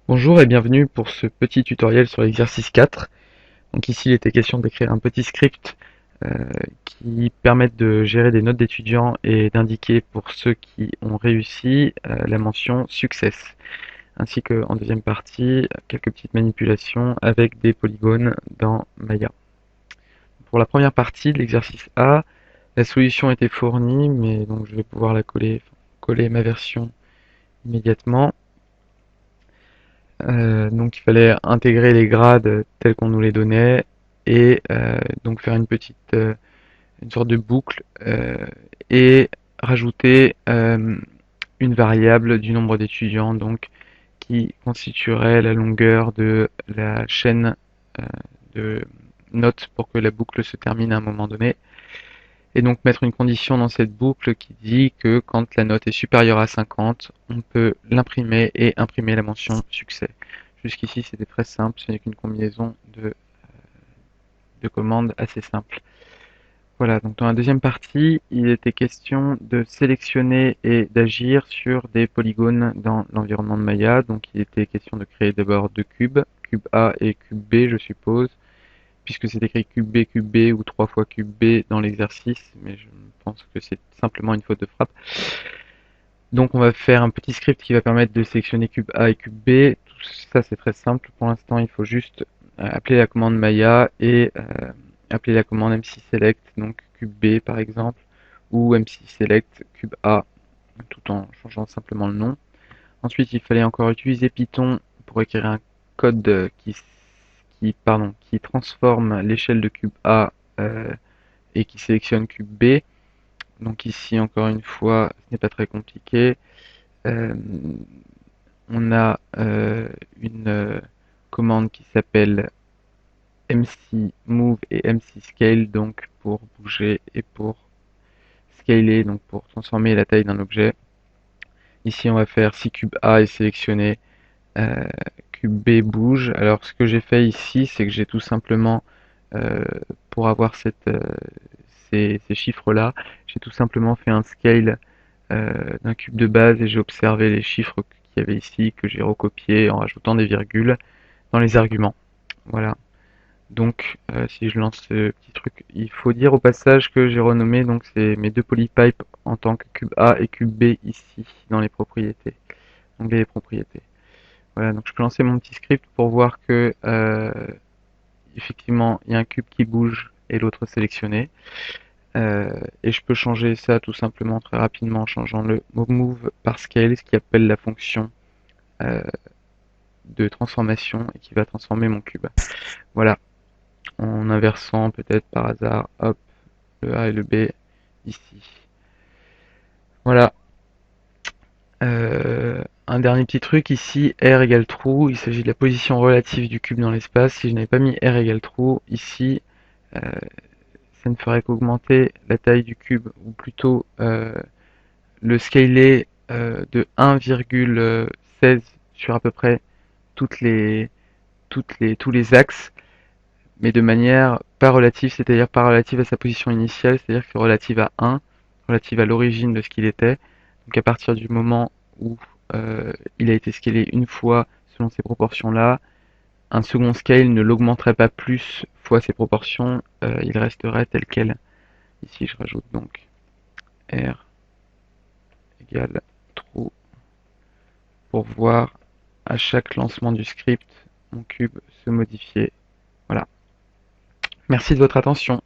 Bonjour et bienvenue pour ce petit tutoriel sur l'exercice 4. Donc ici, il était question d'écrire un petit script euh, qui permette de gérer des notes d'étudiants et d'indiquer pour ceux qui ont réussi la mention success. Ainsi qu'en deuxième partie, quelques petites manipulations avec des polygones dans Maya. Pour la première partie de l'exercice A, la solution était fournie, mais donc je vais pouvoir coller ma version immédiatement. Donc il fallait intégrer les grades tels qu'on nous les donnait et donc faire une sorte de boucle et rajouter une variable du nombre d'étudiants donc qui constituerait la longueur de la chaîne euh, de notes pour que la boucle se termine à un moment donné. Et donc mettre une condition dans cette boucle qui dit que quand la note est supérieure à 50, on peut l'imprimer et imprimer la mention succès. Jusqu'ici, c'était très simple, ce n'est qu'une combinaison de commandes assez simple. Voilà, donc dans la deuxième partie, il était question de sélectionner et d'agir sur des polygones dans l'environnement de Maya. Donc il était question de créer d'abord deux cubes, cube A et cube B, je suppose, puisque c'est écrit cube B ou 3 fois cube B dans l'exercice, mais je pense que c'est simplement une faute de frappe. Donc on va faire un petit script qui va permettre de sélectionner cube A et cube B. Tout ça c'est très simple. Pour l'instant il faut juste appeler la commande Maya et appeler la commande mcselect, donc cube B par exemple, ou mcselect cube A, tout en changeant simplement le nom. Ensuite il fallait encore utiliser Python pour écrire un code qui transforme l'échelle de cube A et qui sélectionne cube B. Donc ici encore une fois, ce n'est pas très compliqué. Euh, on a une commande qui s'appelle mcmove et mcscale, donc pour bouger et pour scaler, donc pour transformer la taille d'un objet. Ici, on va faire si cube A est sélectionné, euh, cube B bouge. Alors, ce que j'ai fait ici, c'est que j'ai tout simplement, euh, pour avoir ces chiffres-là, j'ai tout simplement fait un scale d'un cube de base et j'ai observé les chiffres qu'il y avait ici, que j'ai recopiés en rajoutant des virgules dans les arguments. Voilà. Donc, si je lance ce petit truc, il faut dire au passage que j'ai renommé donc c'est mes deux polypipes en tant que cube A et cube B ici dans les propriétés. Donc les propriétés. Voilà, donc je peux lancer mon petit script pour voir que effectivement il y a un cube qui bouge et l'autre sélectionné. Et je peux changer ça tout simplement très rapidement en changeant le move par scale, ce qui appelle la fonction euh, de transformation et qui va transformer mon cube. Voilà, en inversant peut-être par hasard, hop, le A et le B ici. Voilà. Un dernier petit truc ici, R égale true, il s'agit de la position relative du cube dans l'espace. Si je n'avais pas mis R égale true, ici, euh, ça ne ferait qu'augmenter la taille du cube, ou plutôt le scaler de 1,16 sur à peu près toutes les, tous les axes, mais de manière pas relative, c'est-à-dire pas relative à sa position initiale, c'est-à-dire que relative à 1, relative à l'origine de ce qu'il était. Donc à partir du moment où il a été scalé une fois selon ces proportions-là, un second scale ne l'augmenterait pas plus fois ces proportions, il resterait tel quel. Ici je rajoute donc R égale true pour voir à chaque lancement du script mon cube se modifier. Voilà. Merci de votre attention.